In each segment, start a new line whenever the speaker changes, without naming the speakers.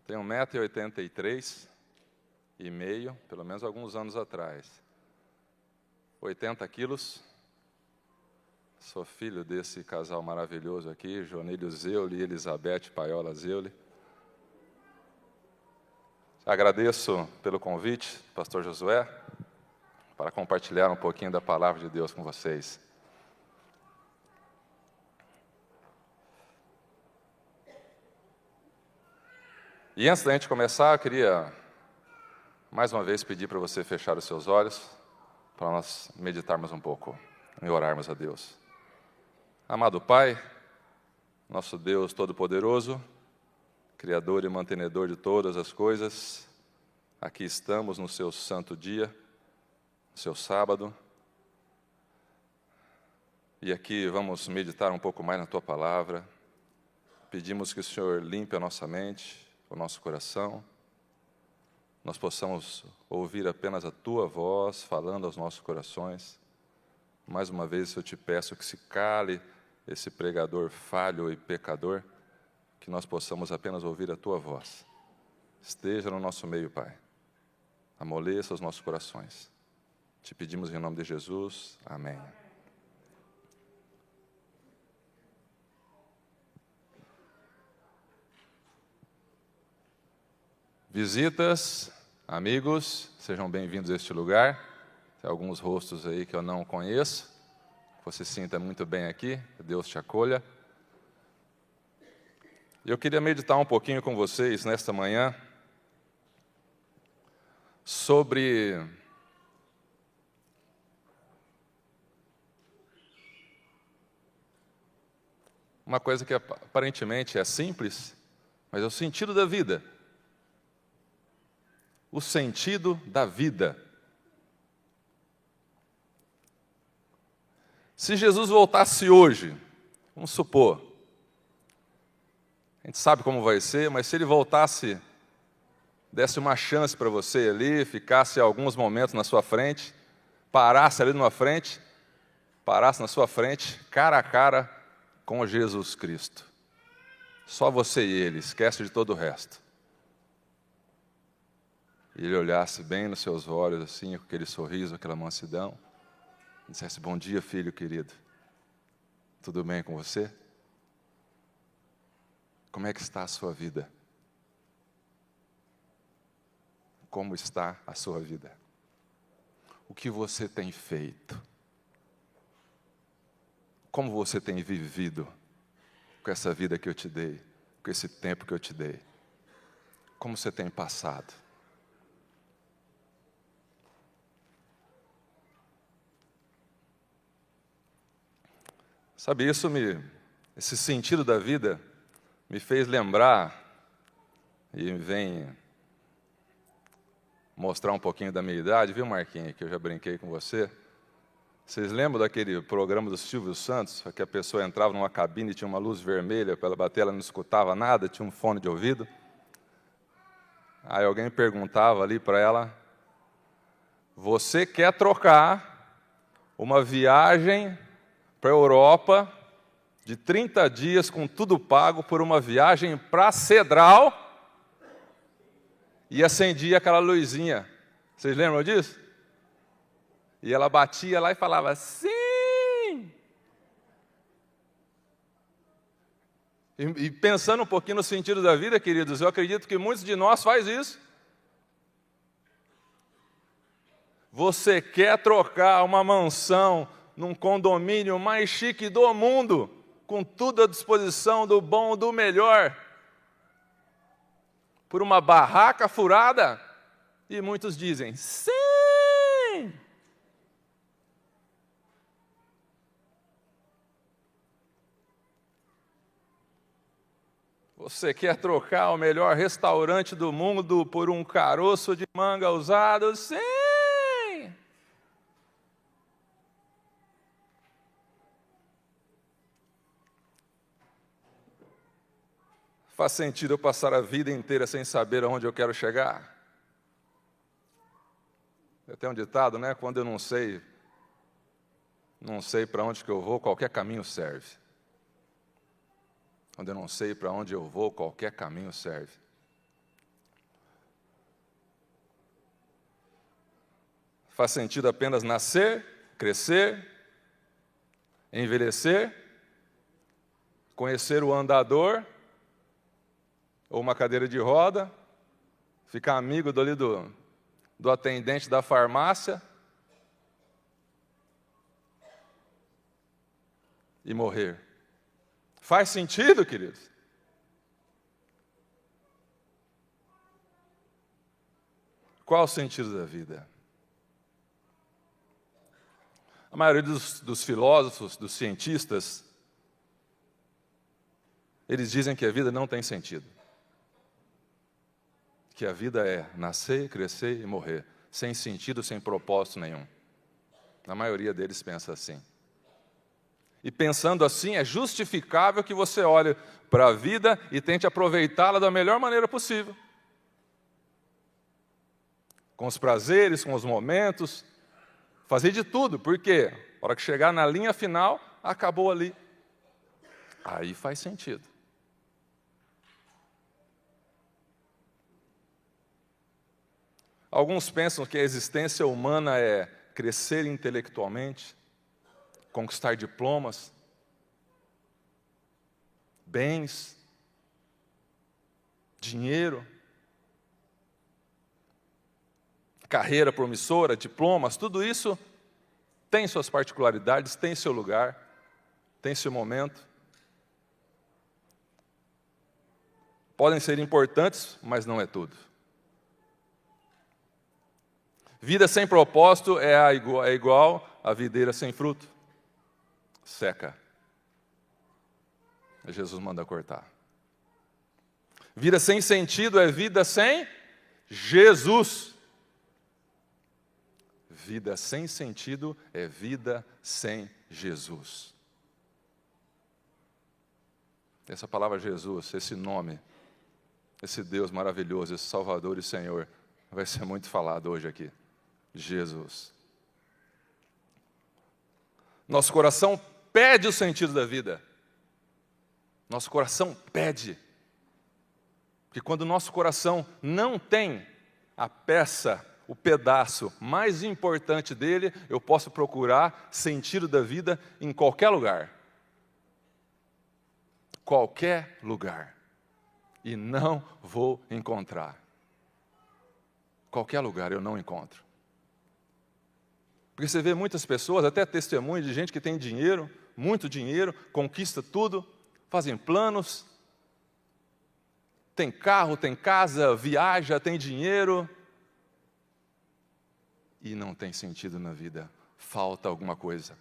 Tenho 1,83 m, pelo menos alguns anos atrás. 80 quilos. Sou filho desse casal maravilhoso aqui, Joanílio Zeuli e Elizabeth Paiola Zeuli. Agradeço pelo convite, pastor Josué, para compartilhar um pouquinho da palavra de Deus com vocês. E antes da gente começar, eu queria mais uma vez pedir para você fechar os seus olhos, para nós meditarmos um pouco e orarmos a Deus. Amado Pai, nosso Deus Todo-Poderoso, Criador e mantenedor de todas as coisas, aqui estamos no seu santo dia, no seu sábado, e aqui vamos meditar um pouco mais na Tua Palavra. Pedimos que o Senhor limpe a nossa mente, o nosso coração, nós possamos ouvir apenas a Tua voz falando aos nossos corações. Mais uma vez eu te peço que se cale esse pregador falho e pecador, que nós possamos apenas ouvir a Tua voz. Esteja no nosso meio, Pai. Amoleça os nossos corações. Te pedimos em nome de Jesus. Amém. Visitas, amigos, sejam bem-vindos a este lugar. Tem alguns rostos aí que eu não conheço. Você se sinta muito bem aqui, que Deus te acolha. Eu queria meditar um pouquinho com vocês nesta manhã sobre uma coisa que aparentemente é simples, mas é o sentido da vida. O sentido da vida. Se Jesus voltasse hoje, vamos supor, a gente sabe como vai ser, mas se ele voltasse, desse uma chance para você ali, ficasse alguns momentos na sua frente, parasse ali numa frente, parasse na sua frente, cara a cara com Jesus Cristo. Só você e ele, esquece de todo o resto. E ele olhasse bem nos seus olhos, assim, com aquele sorriso, aquela mansidão, e dissesse: bom dia, filho querido. Tudo bem com você? Como é que está a sua vida? Como está a sua vida? O que você tem feito? Como você tem vivido com essa vida que eu te dei, com esse tempo que eu te dei? Como você tem passado? Sabe, esse sentido da vida me fez lembrar, e vem mostrar um pouquinho da minha idade, viu, Marquinhos, que eu já brinquei com você. Vocês lembram daquele programa do Silvio Santos, que a pessoa entrava numa cabine e tinha uma luz vermelha para ela bater, ela não escutava nada, tinha um fone de ouvido? Aí alguém perguntava ali para ela: você quer trocar uma viagem para a Europa de 30 dias com tudo pago por uma viagem para Cedral? E acendia aquela luzinha. Vocês lembram disso? E ela batia lá e falava: sim! E pensando um pouquinho no sentido da vida, queridos, eu acredito que muitos de nós faz isso. Você quer trocar uma mansão num condomínio mais chique do mundo, com tudo à disposição do bom, do melhor, por uma barraca furada? E muitos dizem: sim! Você quer trocar o melhor restaurante do mundo por um caroço de manga usado? Sim! Faz sentido eu passar a vida inteira sem saber aonde eu quero chegar? Tem um ditado, né? Quando eu não sei para onde que eu vou, qualquer caminho serve. Quando eu não sei para onde eu vou, qualquer caminho serve. Faz sentido apenas nascer, crescer, envelhecer, conhecer o andador, ou uma cadeira de roda, ficar amigo do atendente da farmácia e morrer. Faz sentido, queridos? Qual o sentido da vida? A maioria dos filósofos, dos cientistas, eles dizem que a vida não tem sentido. Que a vida é nascer, crescer e morrer, sem sentido, sem propósito nenhum. A maioria deles pensa assim. E pensando assim, é justificável que você olhe para a vida e tente aproveitá-la da melhor maneira possível. Com os prazeres, com os momentos, fazer de tudo, porque na hora que chegar na linha final, acabou ali. Aí faz sentido. Alguns pensam que a existência humana é crescer intelectualmente, conquistar diplomas, bens, dinheiro, carreira promissora, diplomas, tudo isso tem suas particularidades, tem seu lugar, tem seu momento. Podem ser importantes, mas não é tudo. Vida sem propósito é igual a videira sem fruto. Seca. Jesus manda cortar. Vida sem sentido é vida sem Jesus. Vida sem sentido é vida sem Jesus. Essa palavra Jesus, esse nome, esse Deus maravilhoso, esse Salvador e Senhor, vai ser muito falado hoje aqui. Jesus. Nosso coração pede o sentido da vida. Nosso coração pede. Porque quando o nosso coração não tem a peça, o pedaço mais importante dele, eu posso procurar sentido da vida em qualquer lugar. Qualquer lugar. E não vou encontrar. Qualquer lugar eu não encontro. Porque você vê muitas pessoas, até testemunhos de gente que tem dinheiro, muito dinheiro, conquista tudo, fazem planos, tem carro, tem casa, viaja, tem dinheiro, e não tem sentido na vida, falta alguma coisa.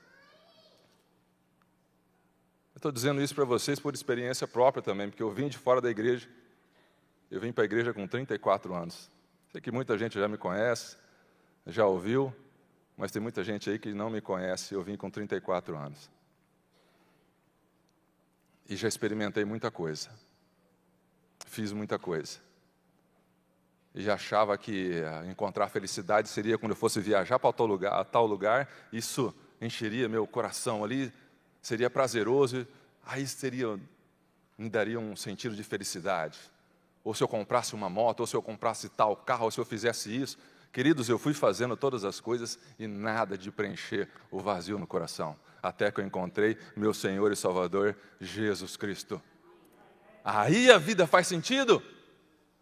Eu estou dizendo isso para vocês por experiência própria também, porque eu vim de fora da igreja, eu vim para a igreja com 34 anos. Sei que muita gente já me conhece, já ouviu, mas tem muita gente aí que não me conhece, eu vim com 34 anos. E já experimentei muita coisa. Fiz muita coisa. E já achava que encontrar felicidade seria quando eu fosse viajar para tal lugar, isso encheria meu coração ali, seria prazeroso, aí me daria um sentido de felicidade. Ou se eu comprasse uma moto, ou se eu comprasse tal carro, ou se eu fizesse isso. Queridos, eu fui fazendo todas as coisas e nada de preencher o vazio no coração. Até que eu encontrei meu Senhor e Salvador, Jesus Cristo. Aí a vida faz sentido?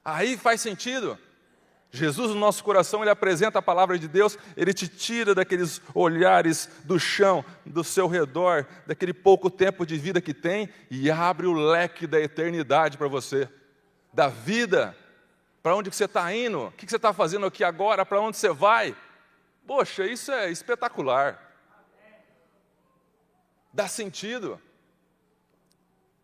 Aí faz sentido. Jesus no nosso coração, Ele apresenta a palavra de Deus, Ele te tira daqueles olhares do chão, do seu redor, daquele pouco tempo de vida que tem, e abre o leque da eternidade para você, da vida. Para onde que você está indo? O que você está fazendo aqui agora? Para onde você vai? Poxa, isso é espetacular. Dá sentido.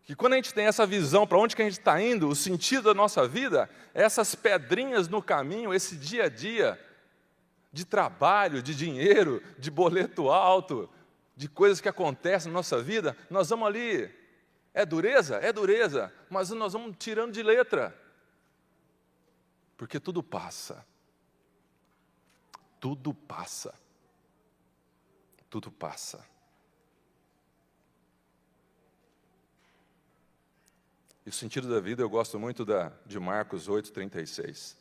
Que quando a gente tem essa visão para onde que a gente está indo, o sentido da nossa vida, essas pedrinhas no caminho, esse dia a dia, de trabalho, de dinheiro, de boleto alto, de coisas que acontecem na nossa vida, nós vamos ali, é dureza? É dureza, mas nós vamos tirando de letra. Porque tudo passa. Tudo passa. Tudo passa. E o sentido da vida eu gosto muito de Marcos 8:36.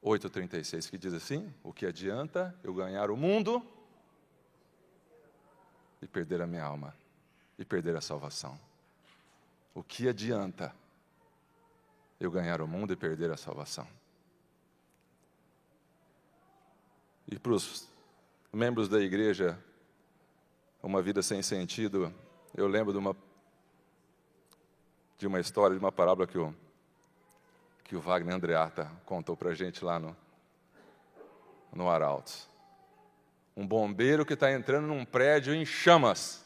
8,36, que diz assim: o que adianta eu ganhar o mundo e perder a minha alma, e perder a salvação? O que adianta eu ganhar o mundo e perder a salvação? E para os membros da igreja, uma vida sem sentido, eu lembro de uma história, de uma parábola que o Wagner Andreatta contou para a gente lá no Arautos. Um bombeiro que está entrando num prédio em chamas,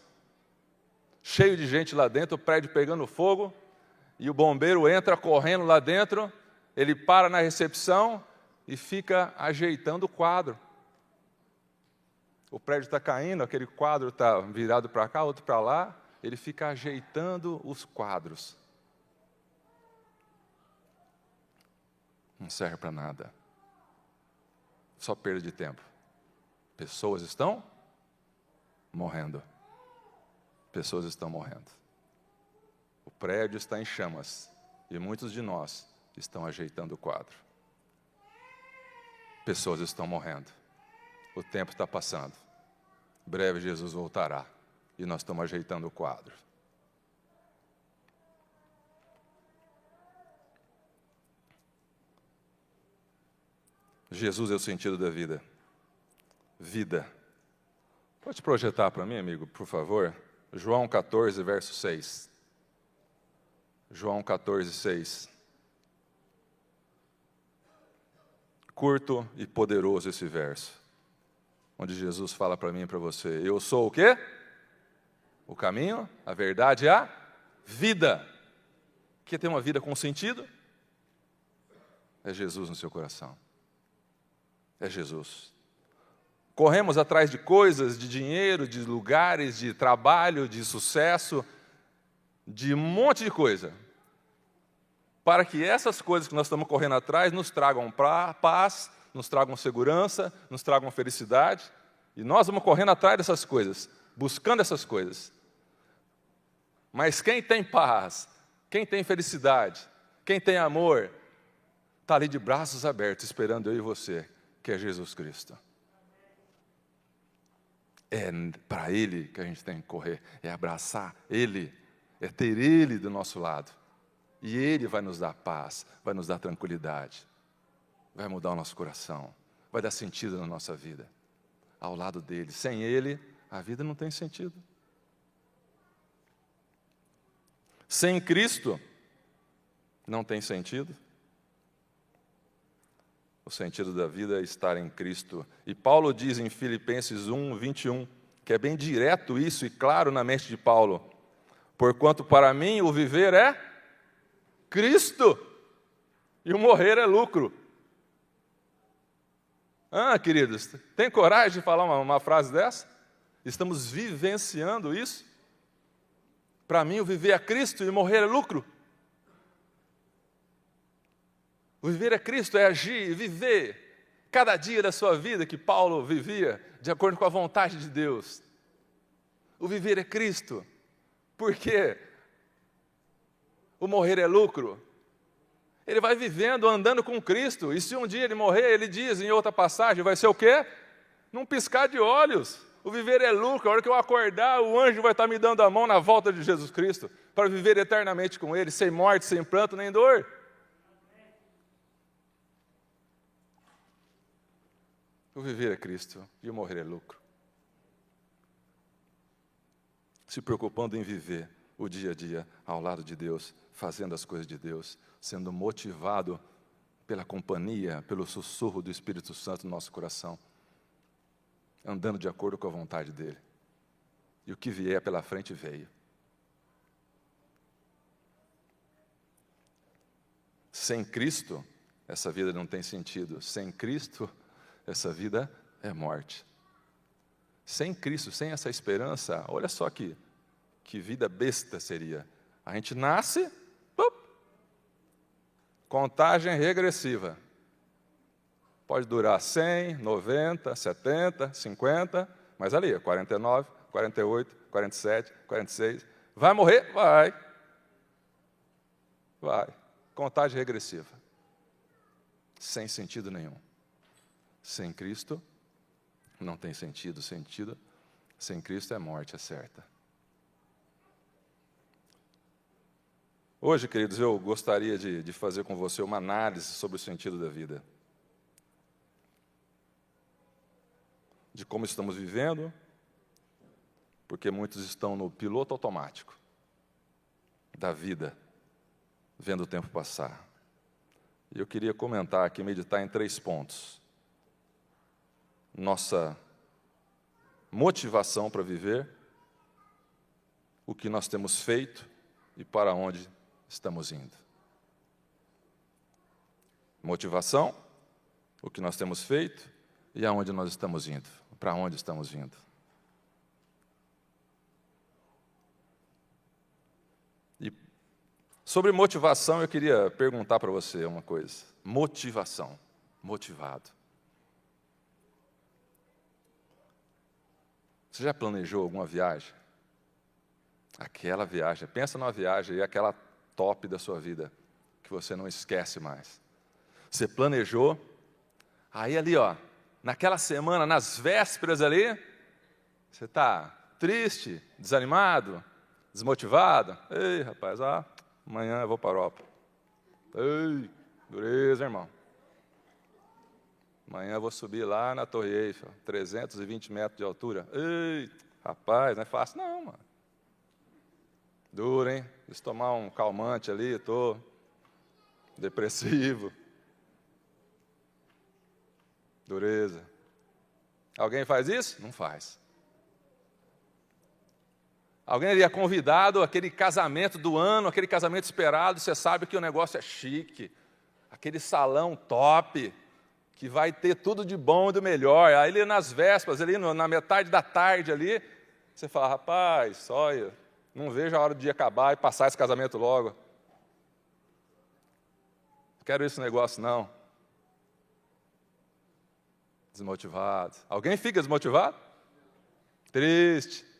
cheio de gente lá dentro, o prédio pegando fogo, e o bombeiro entra correndo lá dentro, ele para na recepção e fica ajeitando o quadro. O prédio está caindo, aquele quadro está virado para cá, outro para lá, ele fica ajeitando os quadros. Não serve para nada. Só perda de tempo. Pessoas estão morrendo. Pessoas estão morrendo. O prédio está em chamas e muitos de nós estão ajeitando o quadro. Pessoas estão morrendo. O tempo está passando. Breve Jesus voltará e nós estamos ajeitando o quadro. Jesus é o sentido da vida. Vida. Pode projetar para mim, amigo, por favor? João 14, verso 6. João 14, 6. Curto e poderoso esse verso, onde Jesus fala para mim e para você: eu sou o quê? O caminho, a verdade e a vida. Quer ter uma vida com sentido? É Jesus no seu coração. É Jesus. Corremos atrás de coisas, de dinheiro, de lugares, de trabalho, de sucesso, de um monte de coisa, para que essas coisas que nós estamos correndo atrás nos tragam paz, nos tragam segurança, nos tragam felicidade, e nós vamos correndo atrás dessas coisas, buscando essas coisas. Mas quem tem paz, quem tem felicidade, quem tem amor, está ali de braços abertos, esperando eu e você, que é Jesus Cristo. É para Ele que a gente tem que correr, é abraçar Ele, é ter Ele do nosso lado. E Ele vai nos dar paz, vai nos dar tranquilidade, vai mudar o nosso coração, vai dar sentido na nossa vida. Ao lado dEle, sem Ele, a vida não tem sentido. Sem Cristo, não tem sentido. O sentido da vida é estar em Cristo. E Paulo diz em Filipenses 1, 21, que é bem direto isso e claro na mente de Paulo: porquanto para mim o viver é Cristo e o morrer é lucro. Queridos, tem coragem de falar uma frase dessa? Estamos vivenciando isso? Para mim o viver é Cristo e o morrer é lucro. O viver é Cristo, é agir, viver cada dia da sua vida que Paulo vivia de acordo com a vontade de Deus. O viver é Cristo, porque o morrer é lucro. Ele vai vivendo, andando com Cristo, e se um dia ele morrer, ele diz em outra passagem, vai ser o quê? Num piscar de olhos. O viver é lucro, a hora que eu acordar, o anjo vai estar me dando a mão na volta de Jesus Cristo, para viver eternamente com Ele, sem morte, sem pranto, nem dor. O viver é Cristo e o morrer é lucro. Se preocupando em viver o dia a dia ao lado de Deus, fazendo as coisas de Deus, sendo motivado pela companhia, pelo sussurro do Espírito Santo no nosso coração, andando de acordo com a vontade dEle. E o que vier pela frente veio. Sem Cristo, essa vida não tem sentido. Sem Cristo, essa vida é morte. Sem Cristo, sem essa esperança, olha só que vida besta seria. A gente nasce, contagem regressiva. Pode durar 100, 90, 70, 50, mas ali, 49, 48, 47, 46. Vai morrer? Vai. Vai. Contagem regressiva. sem sentido nenhum. Sem Cristo, não tem sentido. Sem Cristo é morte, é certa. Hoje, queridos, eu gostaria de fazer com você uma análise sobre o sentido da vida. De como estamos vivendo, porque muitos estão no piloto automático da vida, vendo o tempo passar. E eu queria comentar aqui, meditar em 3 pontos. Nossa motivação para viver, o que nós temos feito e para onde estamos indo. Motivação, o que nós temos feito e aonde nós estamos indo, para onde estamos indo. E sobre motivação, eu queria perguntar para você uma coisa. Motivação, motivado. Você já planejou alguma viagem? Aquela viagem, pensa numa viagem e aquela top da sua vida, que você não esquece mais. Você planejou, aí ali, naquela semana, nas vésperas ali, você está triste, desanimado, desmotivado. Ei, rapaz, amanhã eu vou para a Europa. Ei, dureza, irmão. Amanhã eu vou subir lá na Torre Eiffel, 320 metros de altura. Ei, rapaz, não é fácil não, mano. Duro, hein? Preciso tomar um calmante ali, estou depressivo. Dureza. Alguém faz isso? Não faz. Alguém iria convidado àquele casamento do ano, aquele casamento esperado, você sabe que o negócio é chique, aquele salão top, que vai ter tudo de bom e do melhor. Aí ali nas vésperas, ali na metade da tarde ali, você fala, rapaz, olha, não vejo a hora de acabar e passar esse casamento logo. Não quero esse negócio não. Desmotivado. Alguém fica desmotivado? Triste.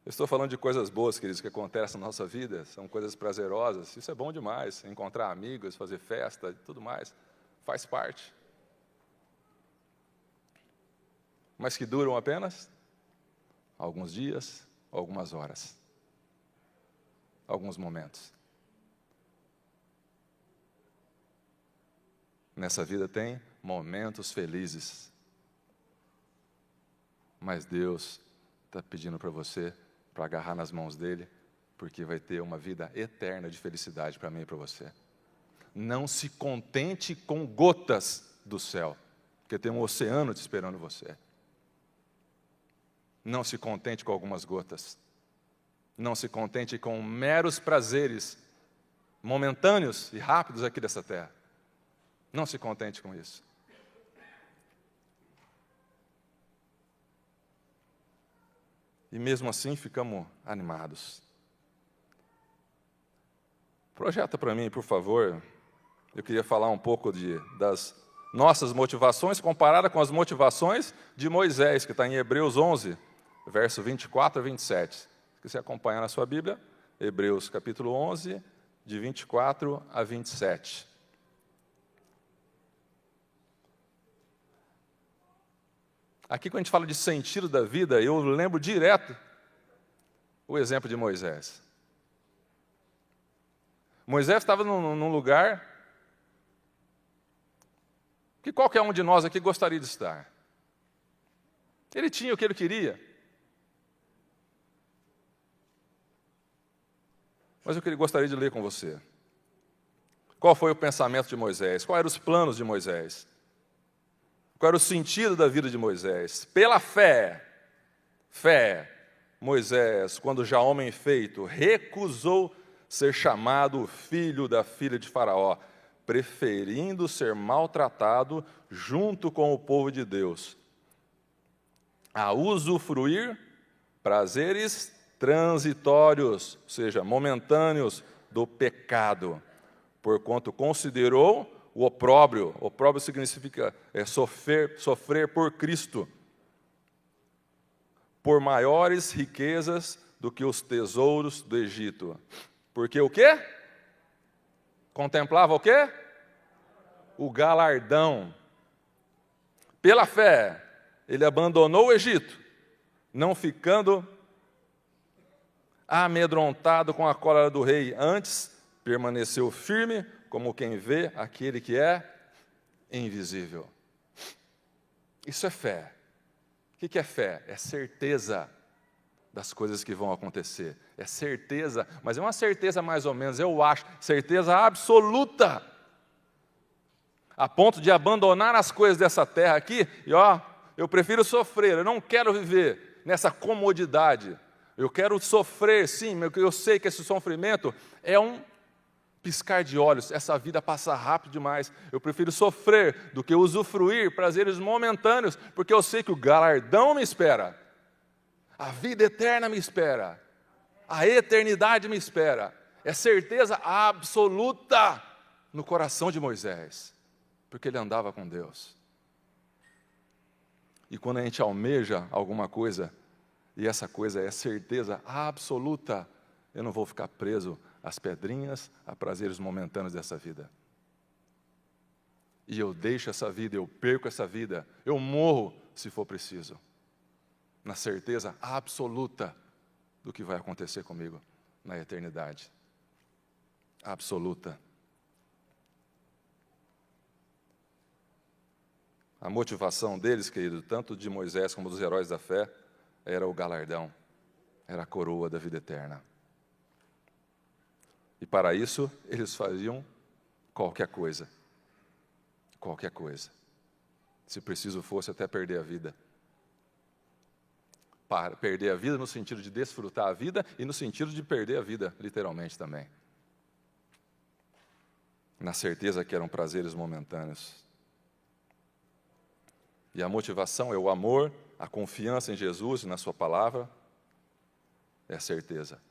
Eu estou falando de coisas boas, queridos, que acontecem na nossa vida, são coisas prazerosas, isso é bom demais, encontrar amigos, fazer festa e tudo mais, faz parte. Mas que duram apenas alguns dias, algumas horas, alguns momentos. Nessa vida tem momentos felizes, mas Deus está pedindo para você, para agarrar nas mãos dele, porque vai ter uma vida eterna de felicidade para mim e para você. Não se contente com gotas do céu, porque tem um oceano te esperando você. Não se contente com algumas gotas. Não se contente com meros prazeres momentâneos e rápidos aqui dessa terra. Não se contente com isso. E mesmo assim ficamos animados. Projeta para mim, por favor. Eu queria falar um pouco das nossas motivações comparada com as motivações de Moisés, que está em Hebreus 11, verso 24 a 27. Se você acompanhar na sua Bíblia, Hebreus capítulo 11, de 24 a 27. Aqui, quando a gente fala de sentido da vida, eu lembro direto o exemplo de Moisés. Moisés estava num lugar que qualquer um de nós aqui gostaria de estar. Ele tinha o que ele queria. Mas eu gostaria de ler com você. Qual foi o pensamento de Moisés? Quais eram os planos de Moisés? Qual era o sentido da vida de Moisés? Pela fé, Moisés, quando já homem feito, recusou ser chamado filho da filha de Faraó, preferindo ser maltratado junto com o povo de Deus, a usufruir prazeres transitórios, ou seja, momentâneos do pecado, porquanto considerou o opróbrio significa sofrer por Cristo, por maiores riquezas do que os tesouros do Egito. Porque o quê? Contemplava o quê? O galardão. Pela fé, ele abandonou o Egito, não ficando amedrontado com a cólera do rei. Antes, permaneceu firme, como quem vê aquele que é invisível. Isso é fé. O que é fé? É certeza das coisas que vão acontecer. É certeza, mas é uma certeza mais ou menos, eu acho, certeza absoluta. A ponto de abandonar as coisas dessa terra aqui, e eu prefiro sofrer, eu não quero viver nessa comodidade. Eu quero sofrer, sim, mas eu sei que esse sofrimento é um piscar de olhos, essa vida passa rápido demais. Eu prefiro sofrer do que usufruir prazeres momentâneos, porque eu sei que o galardão me espera, a vida eterna me espera, a eternidade me espera. É certeza absoluta no coração de Moisés, porque ele andava com Deus. E quando a gente almeja alguma coisa, e essa coisa é certeza absoluta, eu não vou ficar preso às pedrinhas, a prazeres momentâneos dessa vida. E eu deixo essa vida, eu perco essa vida, eu morro se for preciso, na certeza absoluta do que vai acontecer comigo na eternidade. Absoluta. A motivação deles, querido, tanto de Moisés como dos heróis da fé, era o galardão, era a coroa da vida eterna. E para isso, eles faziam qualquer coisa. Qualquer coisa. Se preciso fosse, até perder a vida. Para perder a vida no sentido de desfrutar a vida e no sentido de perder a vida, literalmente também. Na certeza que eram prazeres momentâneos. E a motivação é o amor, a confiança em Jesus e na sua palavra, é a certeza.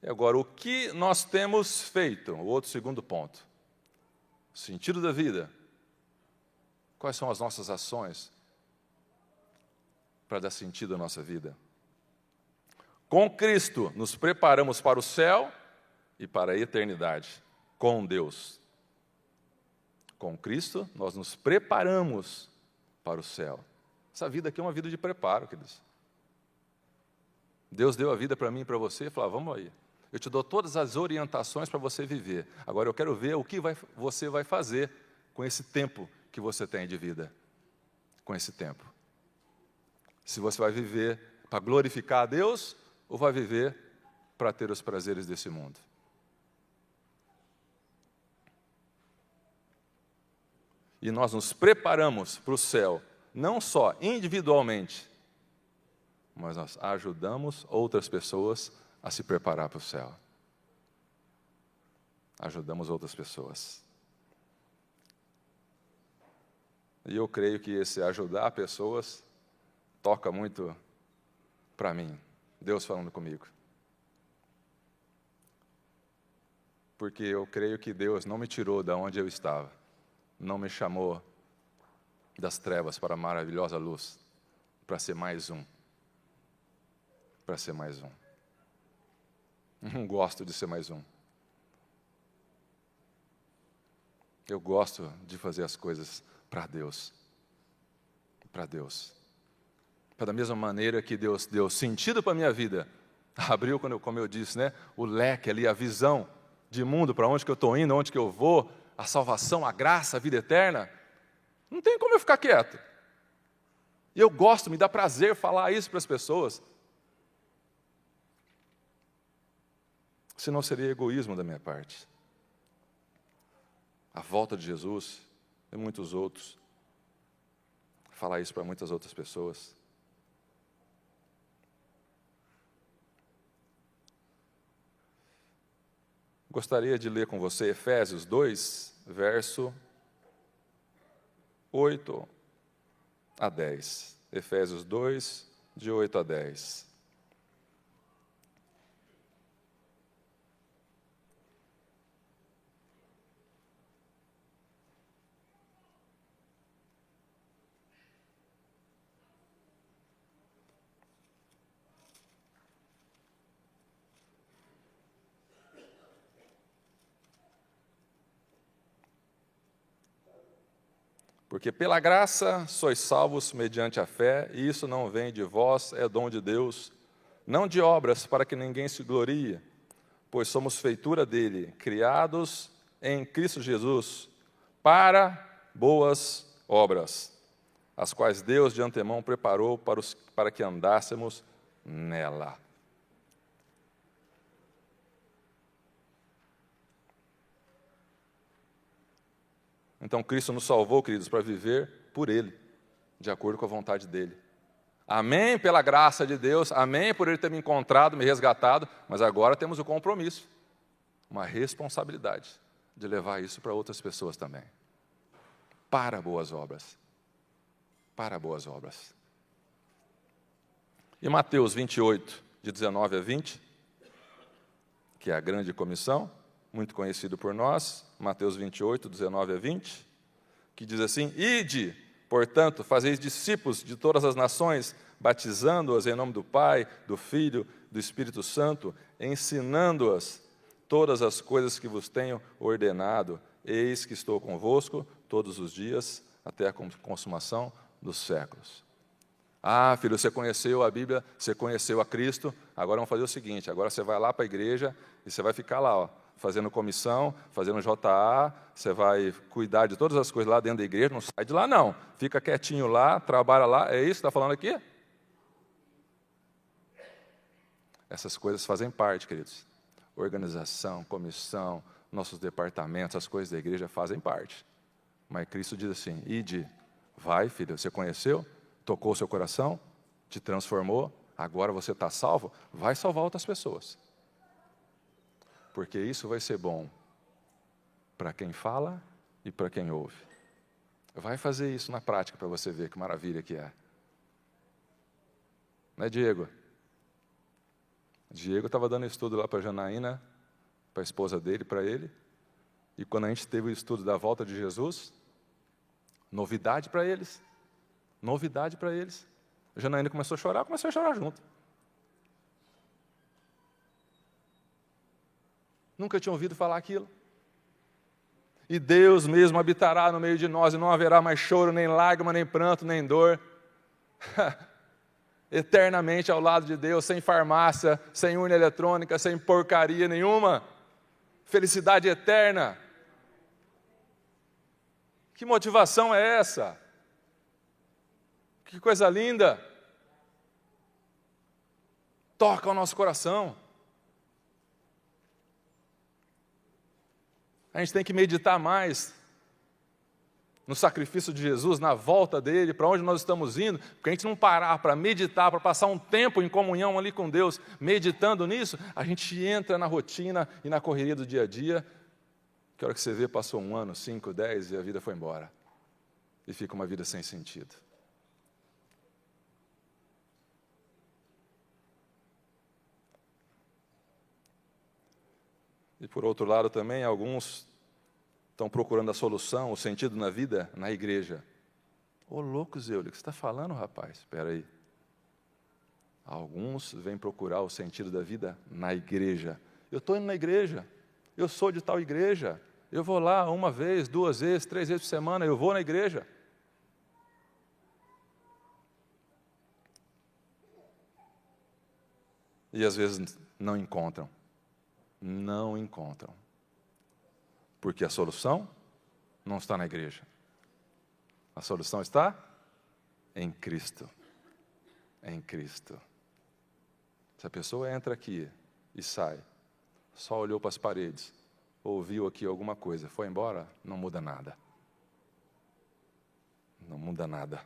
E agora, o que nós temos feito? O outro segundo ponto. O sentido da vida. Quais são as nossas ações para dar sentido à nossa vida? Com Cristo, nos preparamos para o céu e para a eternidade, com Deus. Com Cristo, nós nos preparamos para o céu. Essa vida aqui é uma vida de preparo, queridos. Deus deu a vida para mim e para você e falou, vamos aí. Eu te dou todas as orientações para você viver. Agora eu quero ver o que você vai fazer com esse tempo que você tem de vida. Com esse tempo. Se você vai viver para glorificar a Deus ou vai viver para ter os prazeres desse mundo. E nós nos preparamos para o céu, não só individualmente, mas nós ajudamos outras pessoas a se preparar para o céu. Ajudamos outras pessoas. E eu creio que esse ajudar pessoas toca muito para mim. Deus falando comigo. Porque eu creio que Deus não me tirou da onde eu estava. Não me chamou das trevas para a maravilhosa luz, para ser mais um. Para ser mais um. Não gosto de ser mais um. Eu gosto de fazer as coisas para Deus. Para Deus. Da mesma maneira que Deus deu sentido para a minha vida, abriu, como eu disse, o leque ali, a visão de mundo, para onde que eu estou indo, onde que eu vou, a salvação, a graça, a vida eterna, não tem como eu ficar quieto. E eu gosto, me dá prazer falar isso para as pessoas. Senão seria egoísmo da minha parte. A volta de Jesus e muitos outros. Falar isso para muitas outras pessoas. Gostaria de ler com você Efésios 2, verso 8 a 10. Efésios 2, de 8 a 10. Porque pela graça sois salvos mediante a fé, e isso não vem de vós, é dom de Deus, não de obras, para que ninguém se glorie, pois somos feitura dele, criados em Cristo Jesus, para boas obras, as quais Deus de antemão preparou para que andássemos nela. Então, Cristo nos salvou, queridos, para viver por Ele, de acordo com a vontade dEle. Amém pela graça de Deus, amém por Ele ter me encontrado, me resgatado, mas agora temos o compromisso, uma responsabilidade de levar isso para outras pessoas também. Para boas obras. Para boas obras. E Mateus 28, de 19 a 20, que é a grande comissão, muito conhecido por nós, Mateus 28, 19 a 20, que diz assim: Ide, portanto, fazeis discípulos de todas as nações, batizando-as em nome do Pai, do Filho, do Espírito Santo, ensinando-as todas as coisas que vos tenho ordenado. Eis que estou convosco todos os dias, até a consumação dos séculos. Ah, filho, você conheceu a Bíblia, você conheceu a Cristo, agora vamos fazer o seguinte, agora você vai lá para a igreja e você vai ficar lá, fazendo comissão, fazendo JA, você vai cuidar de todas as coisas lá dentro da igreja, não sai de lá não, fica quietinho lá, trabalha lá, é isso que está falando aqui? Essas coisas fazem parte, queridos. Organização, comissão, nossos departamentos, as coisas da igreja fazem parte. Mas Cristo diz assim: ide, vai, filho, você conheceu, tocou o seu coração, te transformou, agora você está salvo, vai salvar outras pessoas. Porque isso vai ser bom para quem fala e para quem ouve. Vai fazer isso na prática para você ver que maravilha que é. Não é, Diego? Diego estava dando estudo lá para a Janaína, para a esposa dele, para ele. E quando a gente teve o estudo da volta de Jesus, novidade para eles. Novidade para eles. A Janaína começou a chorar, começou a chorar junto. Nunca tinha ouvido falar aquilo. E Deus mesmo habitará no meio de nós, e não haverá mais choro, nem lágrima, nem pranto, nem dor. Eternamente ao lado de Deus, sem farmácia, sem urna eletrônica, sem porcaria nenhuma. Felicidade eterna. Que motivação é essa? Que coisa linda. Toca o nosso coração. A gente tem que meditar mais no sacrifício de Jesus, na volta dele, para onde nós estamos indo, porque a gente não parar para meditar, para passar um tempo em comunhão ali com Deus, meditando nisso, a gente entra na rotina e na correria do dia a dia, que a hora que você vê, passou 1 ano, 5, 10 e a vida foi embora. E fica uma vida sem sentido. E por outro lado também, alguns estão procurando a solução, o sentido na vida, na igreja. Ô louco, Zeulico, o que você está falando, rapaz? Espera aí. Alguns vêm procurar o sentido da vida na igreja. Eu estou indo na igreja, eu sou de tal igreja, eu vou lá 1 vez, 2 vezes, 3 vezes por semana, eu vou na igreja. E às vezes não encontram. Não encontram. Porque a solução não está na igreja. A solução está em Cristo. Em Cristo. Se a pessoa entra aqui e sai, só olhou para as paredes, ouviu aqui alguma coisa, foi embora, não muda nada. Não muda nada.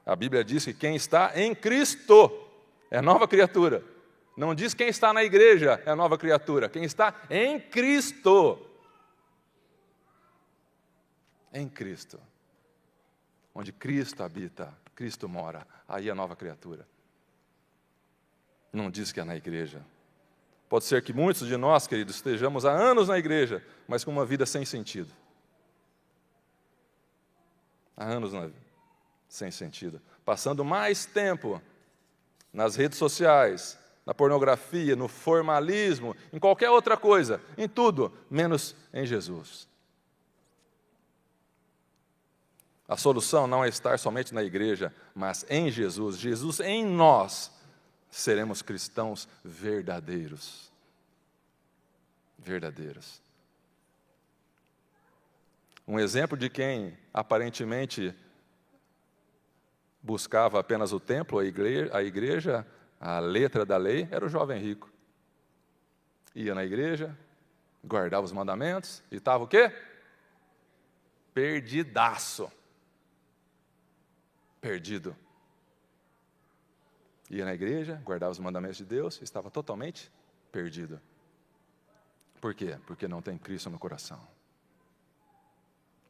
A Bíblia diz que quem está em Cristo é nova criatura. Não diz quem está na igreja é nova criatura. Quem está em Cristo. Em Cristo. Onde Cristo habita, Cristo mora, aí é nova criatura. Não diz que é na igreja. Pode ser que muitos de nós, queridos, estejamos há anos na igreja, mas com uma vida sem sentido. Há anos sem sentido. Passando mais tempo nas redes sociais, na pornografia, no formalismo, em qualquer outra coisa, em tudo, menos em Jesus. A solução não é estar somente na igreja, mas em Jesus. Jesus em nós, seremos cristãos verdadeiros. Verdadeiros. Um exemplo de quem aparentemente buscava apenas o templo, a igreja, a letra da lei, era o jovem rico. Ia na igreja, guardava os mandamentos e estava o quê? Perdidaço. Perdido. Ia na igreja, guardava os mandamentos de Deus e estava totalmente perdido. Por quê? Porque não tem Cristo no coração.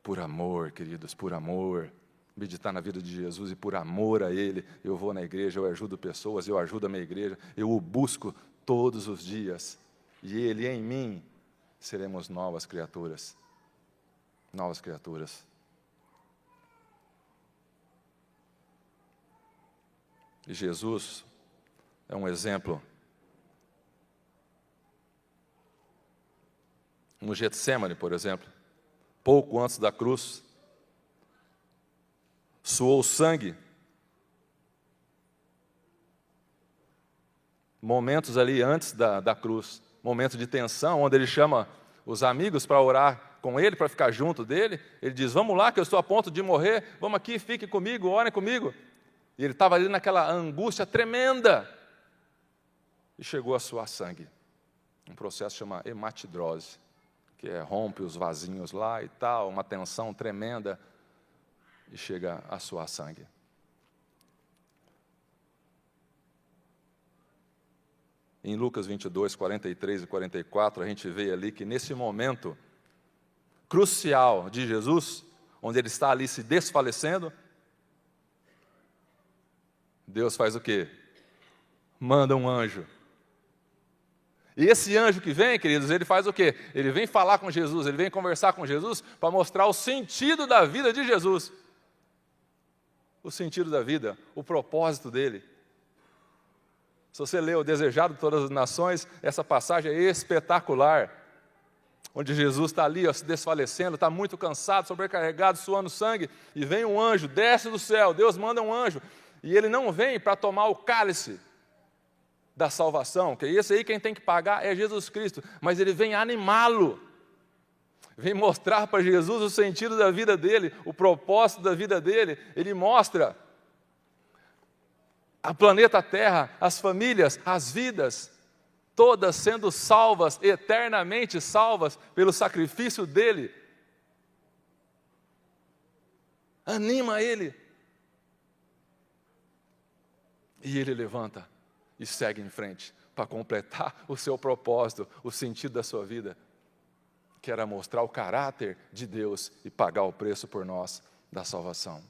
Por amor, queridos, por amor. Meditar na vida de Jesus e por amor a Ele, eu vou na igreja, eu ajudo pessoas, eu ajudo a minha igreja, eu o busco todos os dias. E Ele em mim, seremos novas criaturas. Novas criaturas. E Jesus é um exemplo. No Getsemane, por exemplo, pouco antes da cruz, suou sangue. Momentos ali antes da cruz, momento de tensão, onde ele chama os amigos para orar com ele, para ficar junto dele. Ele diz, vamos lá que eu estou a ponto de morrer, vamos aqui, fiquem comigo, orem comigo. E ele estava ali naquela angústia tremenda. E chegou a suar sangue. Um processo chama hematidrose, que rompe os vasinhos lá e tal, uma tensão tremenda. E chega a suar sangue. Em Lucas 22, 43 e 44, a gente vê ali que nesse momento crucial de Jesus, onde ele está ali se desfalecendo, Deus faz o quê? Manda um anjo. E esse anjo que vem, queridos, ele faz o quê? Ele vem falar com Jesus, ele vem conversar com Jesus para mostrar o sentido da vida de Jesus. O sentido da vida, o propósito dele. Se você lê o Desejado de Todas as Nações, essa passagem é espetacular. Onde Jesus está ali, ó, se desfalecendo, está muito cansado, sobrecarregado, suando sangue, e vem um anjo, desce do céu, Deus manda um anjo, e ele não vem para tomar o cálice da salvação, que esse aí quem tem que pagar é Jesus Cristo, mas ele vem animá-lo, vem mostrar para Jesus o sentido da vida dele, o propósito da vida dele. Ele mostra a planeta Terra, as famílias, as vidas, todas sendo salvas, eternamente salvas, pelo sacrifício dele. Anima ele. E ele levanta e segue em frente para completar o seu propósito, o sentido da sua vida, que era mostrar o caráter de Deus e pagar o preço por nós da salvação.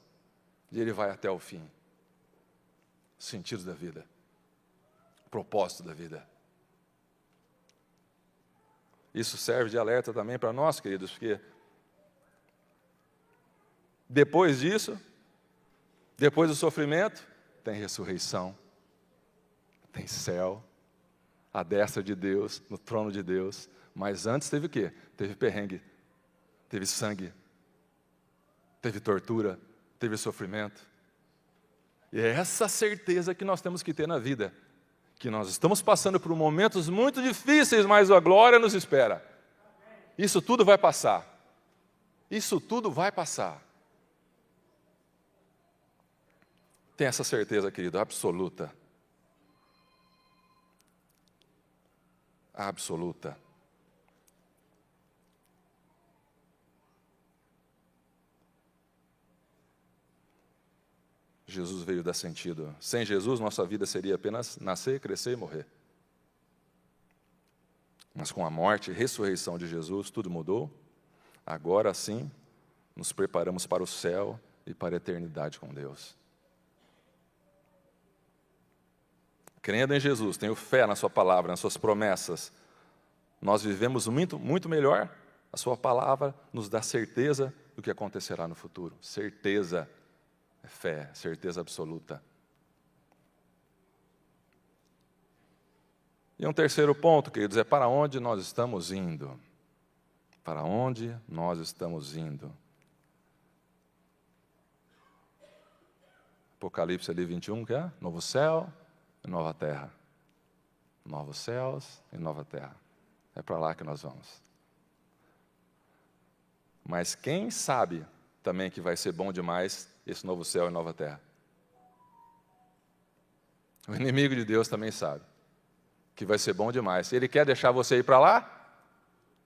E ele vai até o fim. O sentido da vida, o propósito da vida. Isso serve de alerta também para nós, queridos, porque depois disso, depois do sofrimento, tem ressurreição, tem céu, a destra de Deus, no trono de Deus. Mas antes teve o quê? Teve perrengue, teve sangue, teve tortura, teve sofrimento. E é essa certeza que nós temos que ter na vida, que nós estamos passando por momentos muito difíceis, mas a glória nos espera. Isso tudo vai passar. Isso tudo vai passar. Tem essa certeza, querido, absoluta. Absoluta. Jesus veio dar sentido. Sem Jesus, nossa vida seria apenas nascer, crescer e morrer. Mas com a morte e ressurreição de Jesus, tudo mudou. Agora sim, nos preparamos para o céu e para a eternidade com Deus. Crendo em Jesus, tenho fé na sua palavra, nas suas promessas, nós vivemos muito, muito melhor. A sua palavra nos dá certeza do que acontecerá no futuro. Certeza. É fé, certeza absoluta. E um terceiro ponto, queridos, é para onde nós estamos indo. Para onde nós estamos indo. Apocalipse ali 21, que é novo céu e nova terra. Novos céus e nova terra. É para lá que nós vamos. Mas quem sabe também que vai ser bom demais esse novo céu e nova terra? O inimigo de Deus também sabe que vai ser bom demais. Ele quer deixar você ir para lá?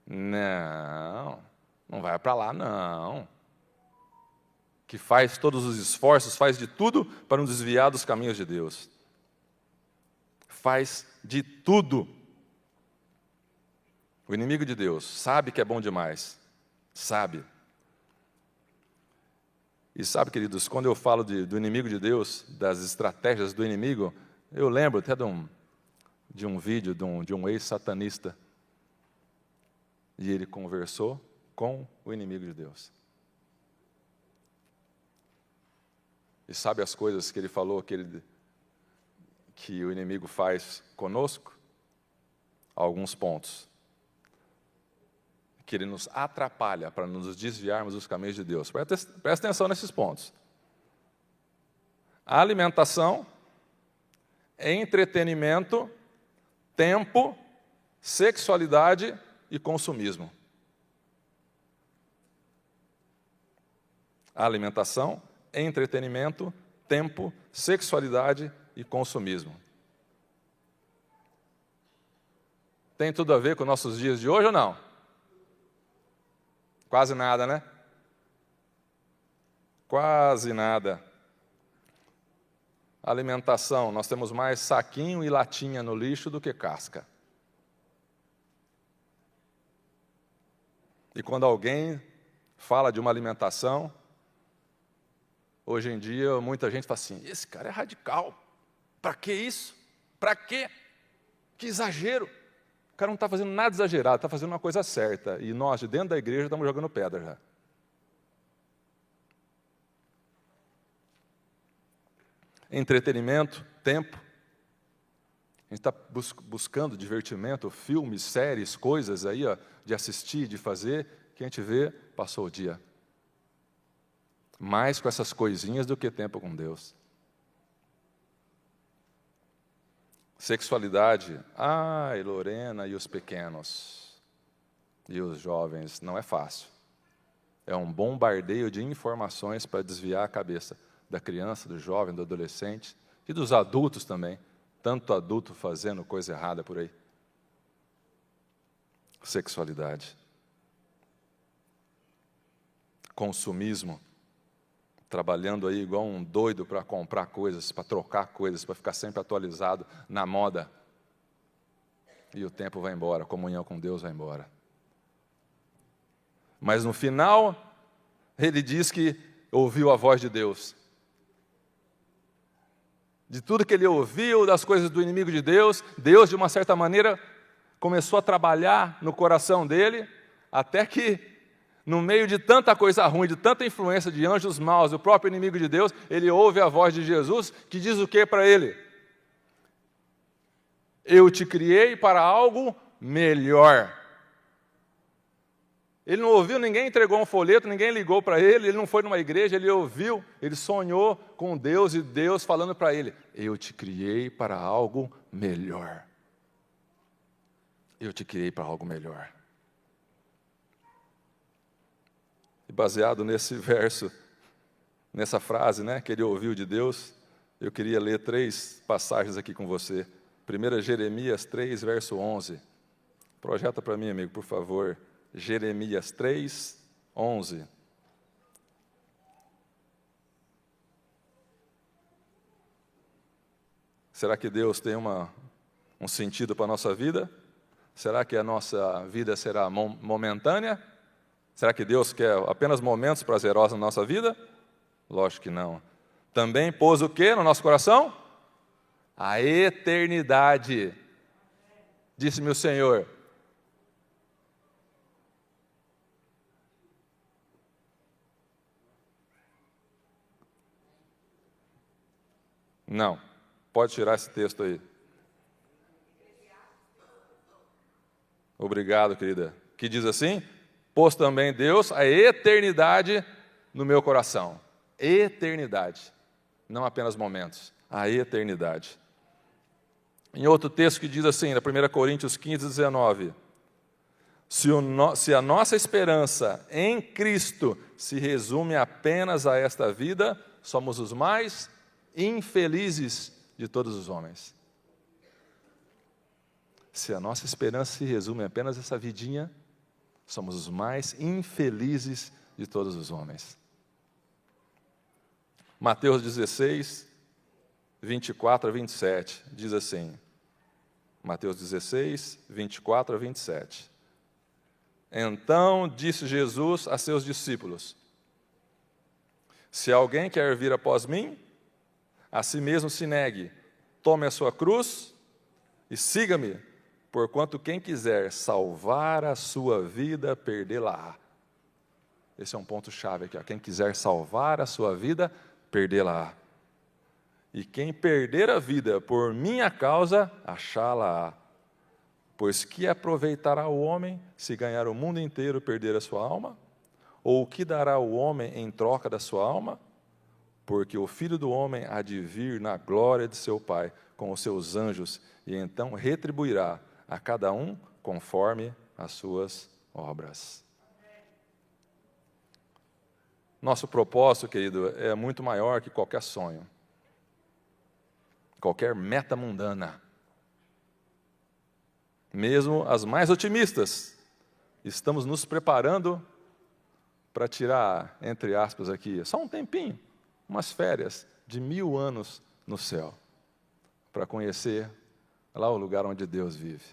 Não, não vai para lá, não. Que faz todos os esforços, faz de tudo para nos desviar dos caminhos de Deus. Faz de tudo. O inimigo de Deus sabe que é bom demais. Sabe. E sabe, queridos, quando eu falo do inimigo de Deus, das estratégias do inimigo, eu lembro até de um vídeo de um ex-satanista. E ele conversou com o inimigo de Deus. E sabe as coisas que ele falou que o inimigo faz conosco? Alguns pontos. Que ele nos atrapalha para nos desviarmos dos caminhos de Deus. Presta atenção nesses pontos. A alimentação, entretenimento, tempo, sexualidade e consumismo. A alimentação, entretenimento, tempo, sexualidade e consumismo. Tem tudo a ver com nossos dias de hoje ou não? Quase nada, né? Quase nada. Alimentação, nós temos mais saquinho e latinha no lixo do que casca. E quando alguém fala de uma alimentação, hoje em dia muita gente fala assim, esse cara é radical. Para que isso? Para quê? Que exagero. O cara não está fazendo nada exagerado, está fazendo uma coisa certa. E nós, de dentro da igreja, estamos jogando pedra já. Entretenimento, tempo. A gente está buscando divertimento, filmes, séries, coisas aí, ó, de assistir, de fazer, que a gente vê, passou o dia. Mais com essas coisinhas do que tempo com Deus. Sexualidade, ai, Lorena e os pequenos, e os jovens, não é fácil. É um bombardeio de informações para desviar a cabeça da criança, do jovem, do adolescente e dos adultos também. Tanto adulto fazendo coisa errada por aí. Sexualidade. Consumismo. Trabalhando aí igual um doido para comprar coisas, para trocar coisas, para ficar sempre atualizado na moda. E o tempo vai embora, a comunhão com Deus vai embora. Mas no final, ele diz que ouviu a voz de Deus. De tudo que ele ouviu, das coisas do inimigo de Deus, Deus, de uma certa maneira, começou a trabalhar no coração dele, até que, no meio de tanta coisa ruim, de tanta influência de anjos maus, o próprio inimigo de Deus, ele ouve a voz de Jesus, que diz o que para ele? Eu te criei para algo melhor. Ele não ouviu, ninguém entregou um folheto, ninguém ligou para ele não foi numa igreja, ele ouviu, ele sonhou com Deus e Deus falando para ele, eu te criei para algo melhor. Eu te criei para algo melhor. E baseado nesse verso, nessa frase, né, que ele ouviu de Deus, eu queria ler 3 passagens aqui com você. 1 Jeremias 3, verso 11. Projeta para mim, amigo, por favor. Jeremias 3, 11. Será que Deus tem um sentido para a nossa vida? Será que a nossa vida será momentânea? Será que Deus quer apenas momentos prazerosos na nossa vida? Lógico que não. Também pôs o quê no nosso coração? A eternidade. Disse-me o Senhor. Não. Pode tirar esse texto aí. Obrigado, querida. Que diz assim? Pôs também Deus a eternidade no meu coração. Eternidade. Não apenas momentos, a eternidade. Em outro texto que diz assim, na 1 Coríntios 15, 19, se a nossa esperança em Cristo se resume apenas a esta vida, somos os mais infelizes de todos os homens. Se a nossa esperança se resume apenas a essa vidinha, somos os mais infelizes de todos os homens. Mateus 16, 24 a 27, diz assim, Mateus 16, 24 a 27. Então disse Jesus a seus discípulos, se alguém quer vir após mim, a si mesmo se negue, tome a sua cruz e siga-me, porquanto quem quiser salvar a sua vida, perdê-la-á. Esse é um ponto-chave aqui, ó. Quem quiser salvar a sua vida, perdê-la-á. E quem perder a vida por minha causa, achá-la-á. Pois que aproveitará o homem se ganhar o mundo inteiro e perder a sua alma? Ou o que dará o homem em troca da sua alma? Porque o Filho do Homem há de vir na glória de seu Pai com os seus anjos, e então retribuirá a cada um conforme as suas obras. Nosso propósito, querido, é muito maior que qualquer sonho, qualquer meta mundana. Mesmo as mais otimistas, estamos nos preparando para tirar, entre aspas aqui, só um tempinho, umas férias de 1000 anos no céu, para conhecer lá o lugar onde Deus vive,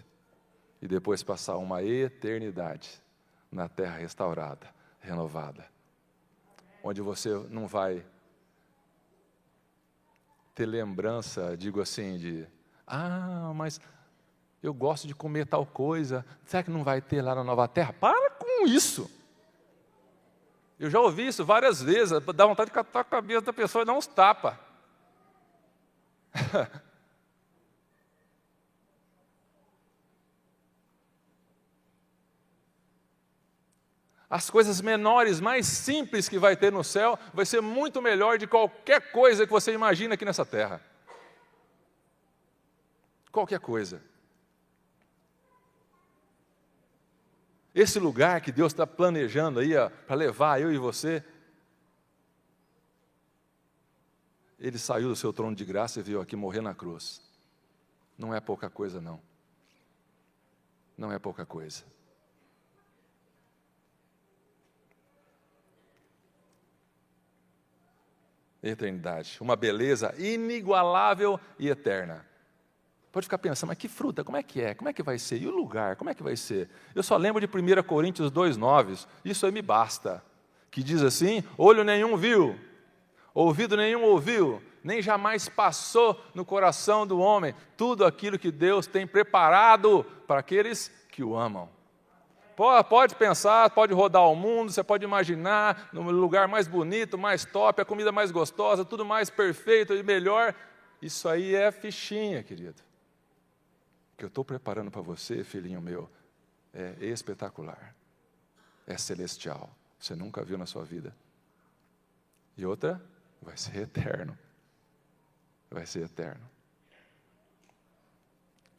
e depois passar uma eternidade na terra restaurada, renovada, onde você não vai ter lembrança, digo assim, de, mas eu gosto de comer tal coisa, será que não vai ter lá na nova terra? Para com isso! Eu já ouvi isso várias vezes, dá vontade de catar a cabeça da pessoa e dar uns tapas. As coisas menores, mais simples que vai ter no céu, vai ser muito melhor de qualquer coisa que você imagina aqui nessa terra. Qualquer coisa. Esse lugar que Deus está planejando aí, para levar eu e você, Ele saiu do seu trono de graça e veio aqui morrer na cruz. Não é pouca coisa, não. Não é pouca coisa. Eternidade, uma beleza inigualável e eterna. Pode ficar pensando, mas que fruta, como é que é? Como é que vai ser? E o lugar, como é que vai ser? Eu só lembro de 1 Coríntios 2,9, isso aí me basta, que diz assim, olho nenhum viu, ouvido nenhum ouviu, nem jamais passou no coração do homem, tudo aquilo que Deus tem preparado para aqueles que o amam. Pode pensar, pode rodar o mundo, você pode imaginar, no lugar mais bonito, mais top, a comida mais gostosa, tudo mais perfeito e melhor, isso aí é fichinha, querido. O que eu estou preparando para você, filhinho meu, é espetacular, é celestial, você nunca viu na sua vida. E outra, vai ser eterno, vai ser eterno.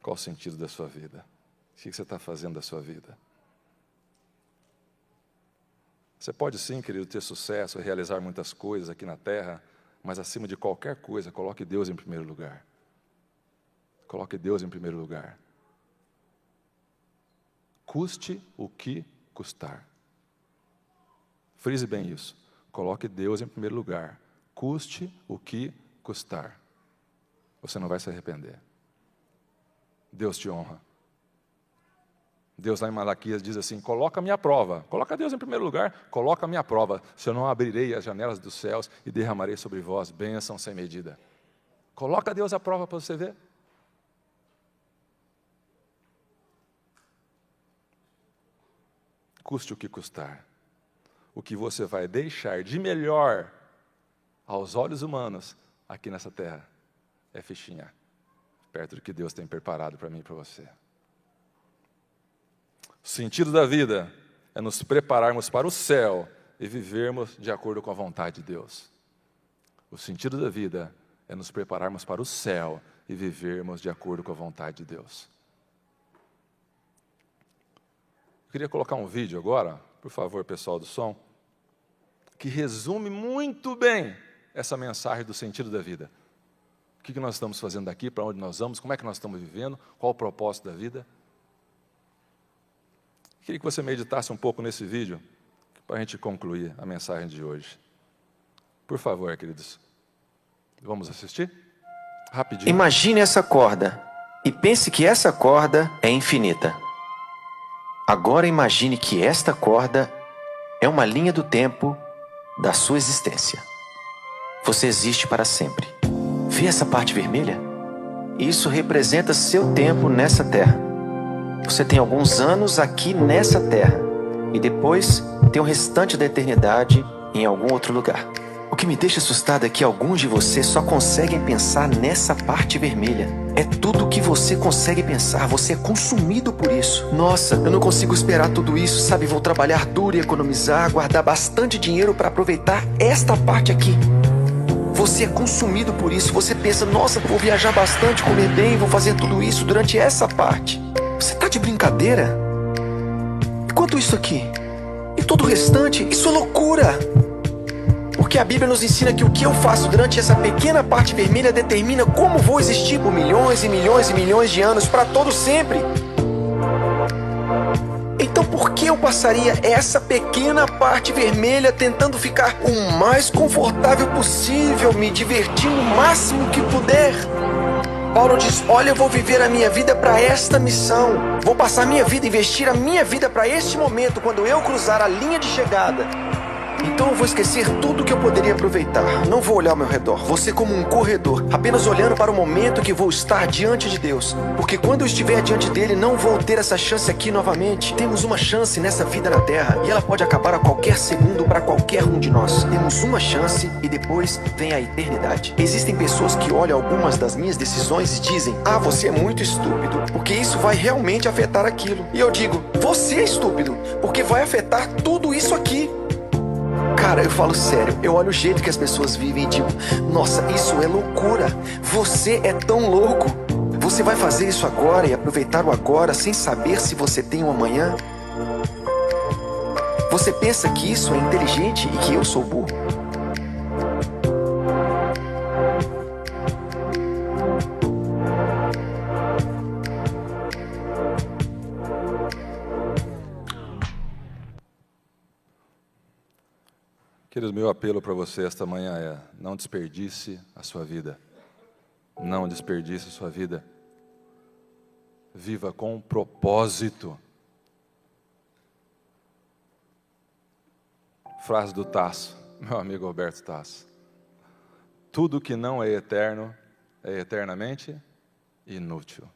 Qual o sentido da sua vida? O que você está fazendo da sua vida? Você pode sim, querido, ter sucesso, realizar muitas coisas aqui na terra, mas acima de qualquer coisa, coloque Deus em primeiro lugar. Coloque Deus em primeiro lugar. Custe o que custar. Frise bem isso. Coloque Deus em primeiro lugar. Custe o que custar. Você não vai se arrepender. Deus te honra. Deus lá em Malaquias diz assim, coloca a minha prova, coloca Deus em primeiro lugar, coloca a minha prova, se eu não abrirei as janelas dos céus e derramarei sobre vós bênção sem medida. Coloca Deus à prova para você ver. Custe o que custar. O que você vai deixar de melhor aos olhos humanos aqui nessa terra é fichinha, perto do que Deus tem preparado para mim e para você. O sentido da vida é nos prepararmos para o céu e vivermos de acordo com a vontade de Deus. O sentido da vida é nos prepararmos para o céu e vivermos de acordo com a vontade de Deus. Eu queria colocar um vídeo agora, por favor, pessoal do som, que resume muito bem essa mensagem do sentido da vida. O que nós estamos fazendo daqui, para onde nós vamos, como é que nós estamos vivendo, qual o propósito da vida. Queria que você meditasse um pouco nesse vídeo, para a gente concluir a mensagem de hoje. Por favor, queridos. Vamos assistir? Rapidinho.
Imagine essa corda e pense que essa corda é infinita. Agora imagine que esta corda é uma linha do tempo da sua existência. Você existe para sempre. Vê essa parte vermelha? Isso representa seu tempo nessa terra. Você tem alguns anos aqui nessa terra e depois tem o restante da eternidade em algum outro lugar. O que me deixa assustado é que alguns de vocês só conseguem pensar nessa parte vermelha. É tudo o que você consegue pensar, você é consumido por isso. Nossa, eu não consigo esperar tudo isso, sabe? Vou trabalhar duro e economizar, guardar bastante dinheiro para aproveitar esta parte aqui. Você é consumido por isso, você pensa, nossa, vou viajar bastante, comer bem, vou fazer tudo isso durante essa parte. Você tá de brincadeira? E quanto isso aqui? E todo o restante? Isso é loucura! Porque a Bíblia nos ensina que o que eu faço durante essa pequena parte vermelha determina como vou existir por milhões e milhões e milhões de anos para todo sempre. Então por que eu passaria essa pequena parte vermelha tentando ficar o mais confortável possível, me divertindo o máximo que puder? Paulo diz, olha, eu vou viver a minha vida para esta missão. Vou passar a minha vida, investir a minha vida para este momento, quando eu cruzar a linha de chegada. Então eu vou esquecer tudo que eu poderia aproveitar. Não vou olhar ao meu redor. Vou ser como um corredor, apenas olhando para o momento que vou estar diante de Deus. Porque quando eu estiver diante dele, não vou ter essa chance aqui novamente. Temos uma chance nessa vida na Terra e ela pode acabar a qualquer segundo para qualquer um de nós. Temos uma chance e depois vem a eternidade. Existem pessoas que olham algumas das minhas decisões e dizem, ah, você é muito estúpido, porque isso vai realmente afetar aquilo. E eu digo, você é estúpido, porque vai afetar tudo isso aqui. Cara, eu falo sério, eu olho o jeito que as pessoas vivem e digo, nossa, isso é loucura, você é tão louco. Você vai fazer isso agora e aproveitar o agora sem saber se você tem um amanhã? Você pensa que isso é inteligente e que eu sou burro?
Queridos, meu apelo para você esta manhã é, não desperdice a sua vida. Não desperdice a sua vida. Viva com propósito. Frase do Tasso, meu amigo Roberto Tasso. Tudo que não é eterno é eternamente inútil.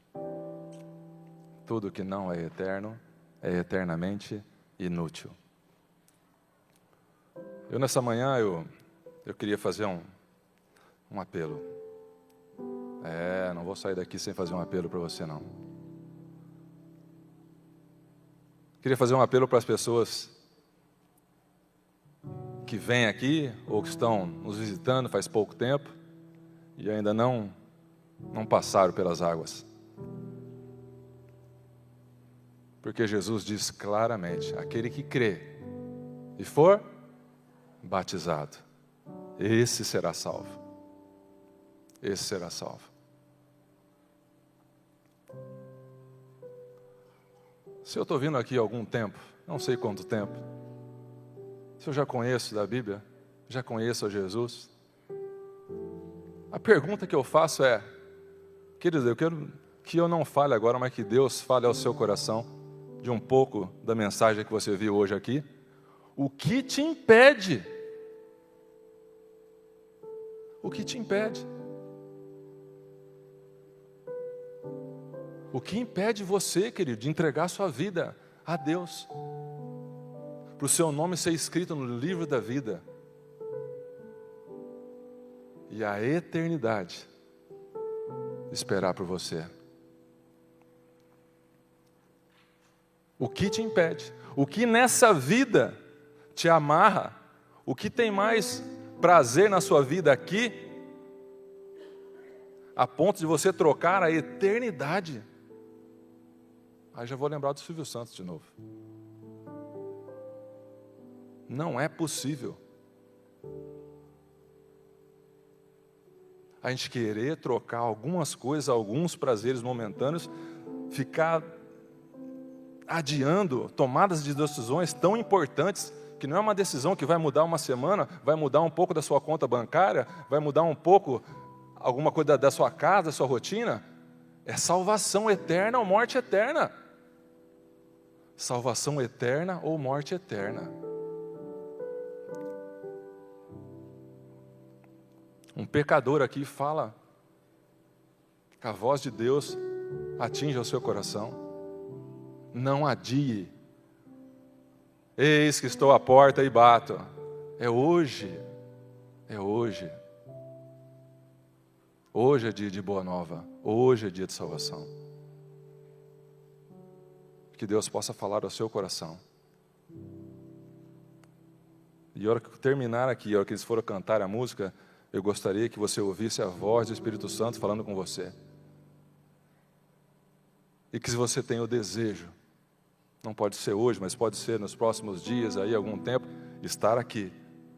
Tudo que não é eterno é eternamente inútil. Eu nessa manhã, eu queria fazer um apelo. Não vou sair daqui sem fazer um apelo para você, não. Queria fazer um apelo para as pessoas que vêm aqui ou que estão nos visitando faz pouco tempo e ainda não passaram pelas águas. Porque Jesus diz claramente, aquele que crê e for batizado, esse será salvo. Esse será salvo. Se eu estou vindo aqui há algum tempo, não sei quanto tempo, se eu já conheço da Bíblia, já conheço a Jesus, a pergunta que eu faço é, queridos, eu quero que eu não fale agora, mas que Deus fale ao seu coração de um pouco da mensagem que você viu hoje aqui. O que te impede? O que te impede? O que impede você, querido, de entregar sua vida a Deus? Para o seu nome ser escrito no livro da vida. E a eternidade esperar por você. O que te impede? O que nessa vida te amarra? O que tem mais prazer na sua vida aqui, a ponto de você trocar a eternidade. Aí já vou lembrar do Silvio Santos de novo. Não é possível a gente querer trocar algumas coisas, alguns prazeres momentâneos, ficar adiando tomadas de decisões tão importantes, que não é uma decisão que vai mudar uma semana, vai mudar um pouco da sua conta bancária, vai mudar um pouco alguma coisa da sua casa, da sua rotina. É salvação eterna ou morte eterna. Salvação eterna ou morte eterna. Um pecador aqui fala que a voz de Deus atinge o seu coração. Não adie. Eis que estou à porta e bato. É hoje. É hoje. Hoje é dia de boa nova. Hoje é dia de salvação. Que Deus possa falar ao seu coração. E a hora que terminar aqui, a hora que eles forem cantar a música, eu gostaria que você ouvisse a voz do Espírito Santo falando com você. E que se você tem o desejo, não pode ser hoje, mas pode ser nos próximos dias, aí algum tempo, estar aqui,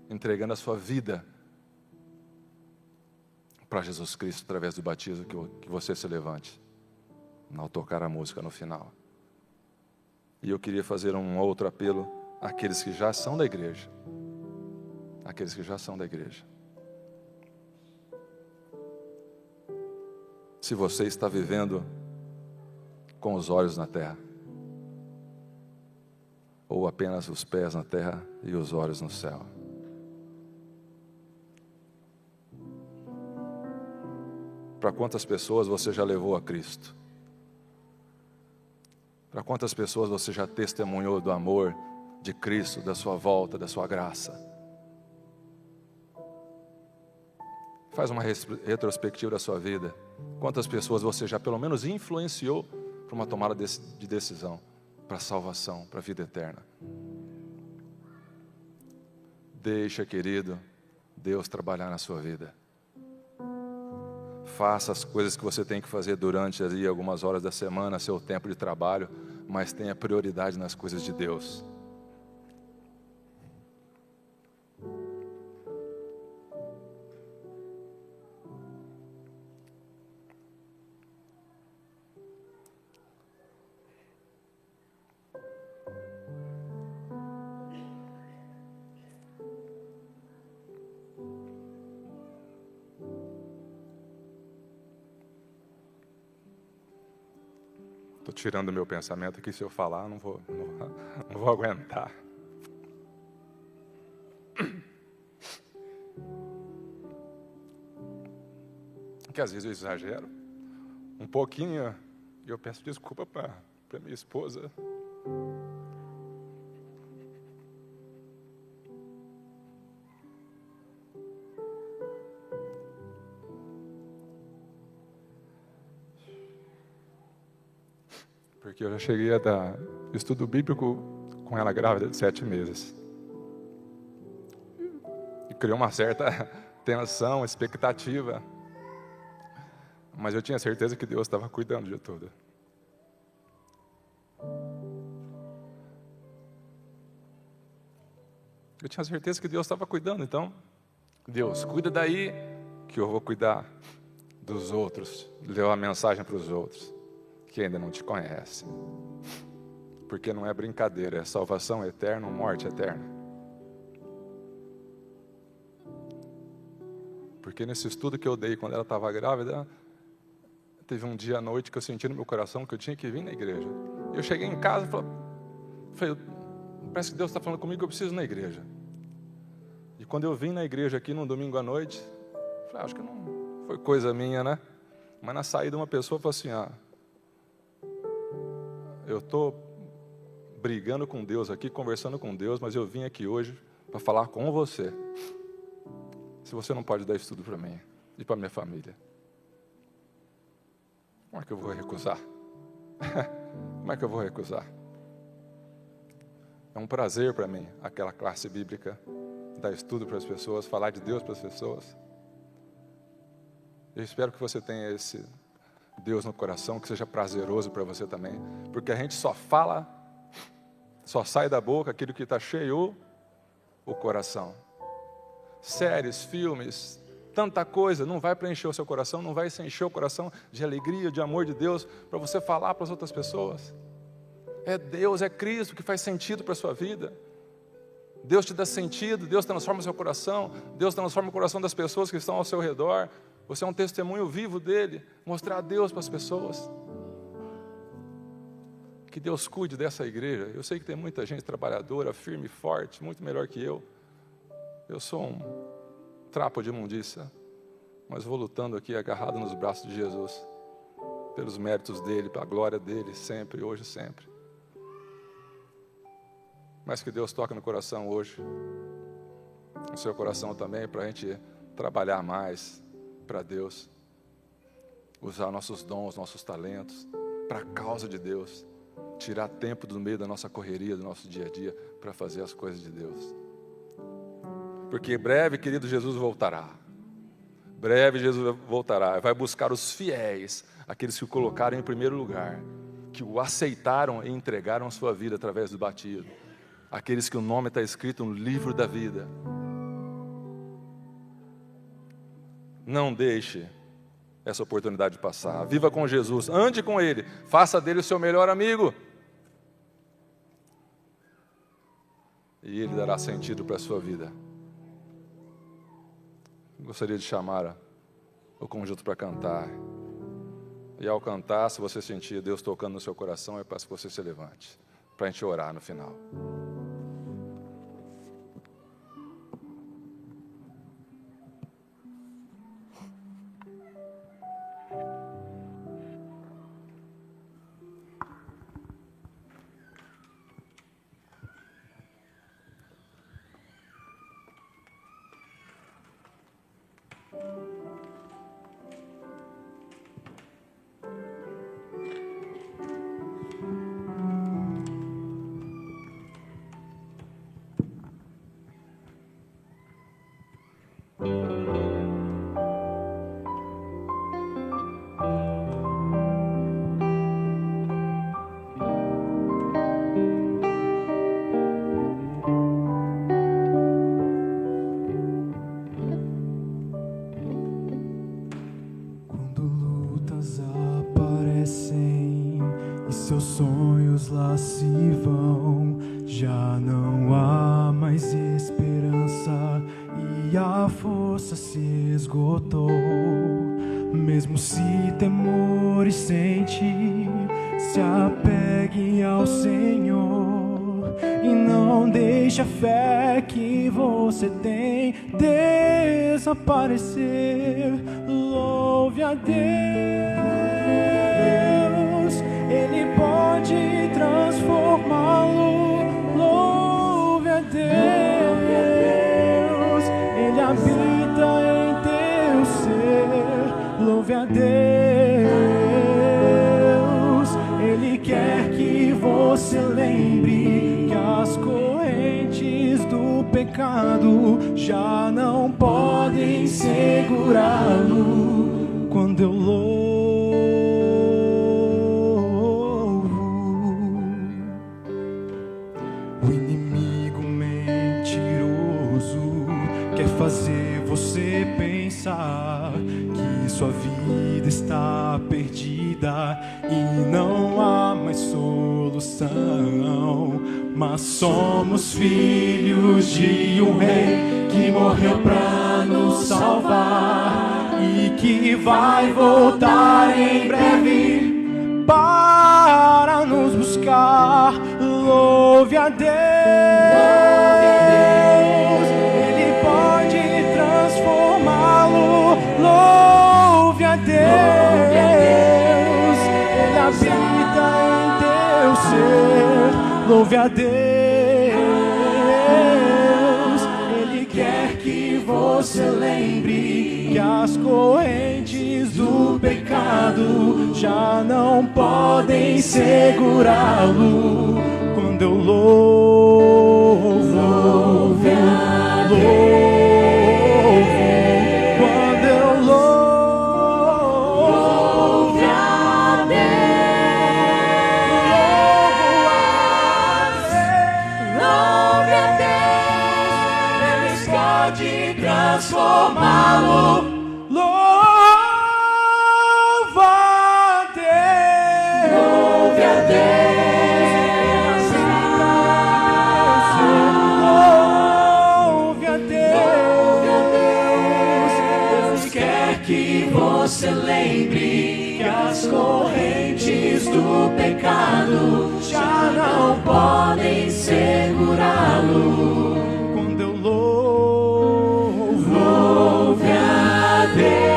entregando a sua vida para Jesus Cristo, através do batismo, que você se levante, ao tocar a música no final. E eu queria fazer um outro apelo àqueles que já são da igreja. Aqueles que já são da igreja. Se você está vivendo com os olhos na terra, ou apenas os pés na terra e os olhos no céu. Para quantas pessoas você já levou a Cristo? Para quantas pessoas você já testemunhou do amor de Cristo, da sua volta, da sua graça? Faz uma retrospectiva da sua vida. Quantas pessoas você já pelo menos influenciou para uma tomada de decisão, para a salvação, para a vida eterna? Deixa, querido, Deus trabalhar na sua vida. Faça as coisas que você tem que fazer durante ali algumas horas da semana, seu tempo de trabalho, mas tenha prioridade nas coisas de Deus. Estou tirando o meu pensamento aqui, se eu falar, não vou aguentar. Que às vezes eu exagero um pouquinho e eu peço desculpa para minha esposa. Porque eu já cheguei a dar estudo bíblico com ela grávida de 7 meses. E criou uma certa tensão, expectativa. Mas eu tinha certeza que Deus estava cuidando de tudo. Eu tinha certeza que Deus estava cuidando, então, Deus, cuida daí, que eu vou cuidar dos outros, levar a mensagem para os outros, que ainda não te conhecem. Porque não é brincadeira, é salvação eterna ou morte eterna. Porque nesse estudo que eu dei quando ela estava grávida, teve um dia à noite que eu senti no meu coração que eu tinha que vir na igreja. Eu cheguei em casa e falei, parece que Deus está falando comigo que eu preciso ir na igreja. E quando eu vim na igreja aqui num domingo à noite, falei, acho que não foi coisa minha, né? Mas na saída uma pessoa falou assim, eu estou brigando com Deus aqui, conversando com Deus, mas eu vim aqui hoje para falar com você. Se você não pode dar isso tudo para mim e para minha família, como é que eu vou recusar? Como é que eu vou recusar? É um prazer para mim, aquela classe bíblica dar estudo para as pessoas, falar de Deus para as pessoas. Eu espero que você tenha esse Deus no coração, que seja prazeroso para você também. Porque a gente só fala, só sai da boca aquilo que está cheio o coração. Séries, filmes, tanta coisa, não vai preencher o seu coração, não vai se encher o coração de alegria, de amor de Deus, para você falar para as outras pessoas. É Deus, é Cristo que faz sentido para a sua vida. Deus te dá sentido, Deus transforma o seu coração, Deus transforma o coração das pessoas que estão ao seu redor. Você é um testemunho vivo dele, mostrar Deus para as pessoas. Que Deus cuide dessa igreja. Eu sei que tem muita gente trabalhadora, firme e forte, muito melhor que eu. Eu sou um trapo de imundícia, mas vou lutando aqui agarrado nos braços de Jesus, pelos méritos dele, pela glória dele, sempre, hoje e sempre. Mas que Deus toque no coração hoje, no seu coração também, para a gente trabalhar mais para Deus, usar nossos dons, nossos talentos, para a causa de Deus, tirar tempo do meio da nossa correria, do nosso dia a dia, para fazer as coisas de Deus. Porque breve, querido, Jesus voltará. Breve Jesus voltará, vai buscar os fiéis, aqueles que o colocaram em primeiro lugar, que o aceitaram e entregaram a sua vida através do batismo. Aqueles que o nome está escrito no livro da vida. Não deixe essa oportunidade passar. Viva com Jesus, ande com Ele, faça dele o seu melhor amigo. E Ele dará sentido para a sua vida. Gostaria de chamar o conjunto para cantar. E ao cantar, se você sentir Deus tocando no seu coração, eu peço que você se levante, para a gente orar no final.
Seus sonhos lá se vão, já não há mais esperança e a força se esgotou. Mesmo se temores sente, se apegue ao Senhor e não deixe a fé que você tem desaparecer. Louve a Deus, Ele pode transformá-lo. Louve a Deus, Ele habita em teu ser. Louve a Deus, Ele quer que você lembre que as correntes do pecado já não podem segurá-lo. Quando eu louvo, o inimigo mentiroso quer fazer você pensar que sua vida está perdida e não há mais solução. Mas somos filhos de um rei que morreu pra nos salvar e que vai voltar em breve para nos buscar. Louve a Deus, Ele pode transformá-lo. Louve a Deus, Ele habita em teu ser. Louve a Deus, Ele quer que você lembre que as correntes do pecado já não podem segurá-lo. Quando eu louvo, louve a Deus. correntes do pecado já não podem segurá-lo. Quando eu louve a Deus.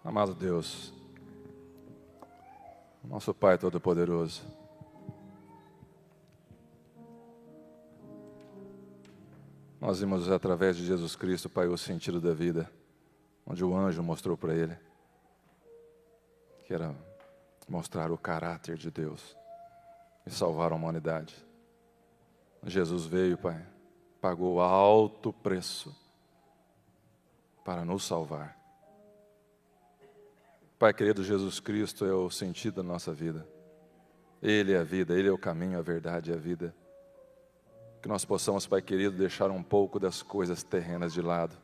Amado Deus, nosso Pai Todo-Poderoso, nós vimos através de Jesus Cristo, Pai, o sentido da vida, onde o anjo mostrou para ele, que era mostrar o caráter de Deus e salvar a humanidade. Jesus veio, Pai, pagou alto preço para nos salvar. Pai querido, Jesus Cristo é o sentido da nossa vida. Ele é a vida, Ele é o caminho, a verdade e a vida. Que nós possamos, Pai querido, deixar um pouco das coisas terrenas de lado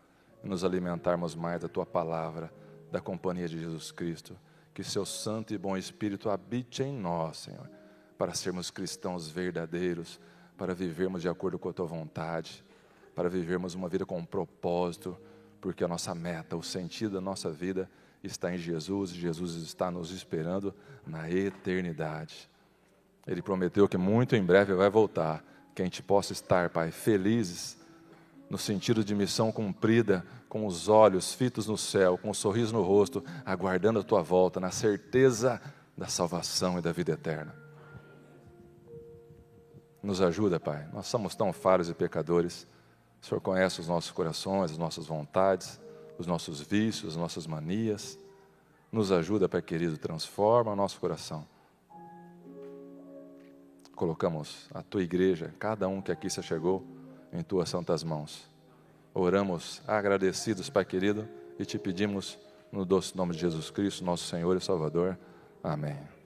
e nos alimentarmos mais da Tua palavra, da companhia de Jesus Cristo. Que Seu Santo e Bom Espírito habite em nós, Senhor, para sermos cristãos verdadeiros, para vivermos de acordo com a Tua vontade, para vivermos uma vida com um propósito, porque a nossa meta, o sentido da nossa vida está em Jesus, e Jesus está nos esperando na eternidade. Ele prometeu que muito em breve vai voltar, que a gente possa estar, Pai, felizes, no sentido de missão cumprida, com os olhos fitos no céu, com um sorriso no rosto, aguardando a Tua volta, na certeza da salvação e da vida eterna. Nos ajuda, Pai, nós somos tão falhos e pecadores. O Senhor conhece os nossos corações, as nossas vontades, os nossos vícios, as nossas manias. Nos ajuda, Pai querido, transforma o nosso coração. Colocamos a Tua igreja, cada um que aqui se chegou, em Tuas santas mãos. Oramos agradecidos, Pai querido, e Te pedimos no doce nome de Jesus Cristo, nosso Senhor e Salvador. Amém.